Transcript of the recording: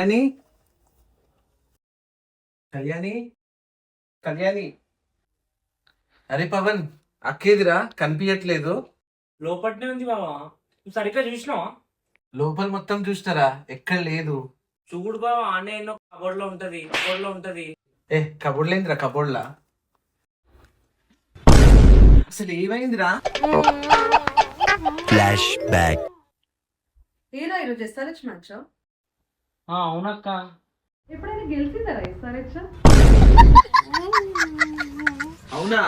కళ్యాణి కళ్యాణి కళ్యాణి. అరే పవన్, అక్కేదిరా కనిపించట్లేదు. లోపట్నే ఉంది బావా, నువ్వు సరిగ్గా చూసినావా? లోపల మొత్తం చూసినారా, ఎక్కడ లేదు. చూడు బావా, ఆనే ఎన్నో కబోర్డ్ లో ఉంటది. ఏ కబోర్డ్ లేదురా, కబోర్డ్లా అసలు ఏమైందిరా? Flash back. ఏనా ఈరోజు ఎస్ఆర్హెచ్ మ్యాచ్? అవునక్క. ఎప్పుడైనా గెలిచిందా ఎస్ఆర్హెచ్? అవునా?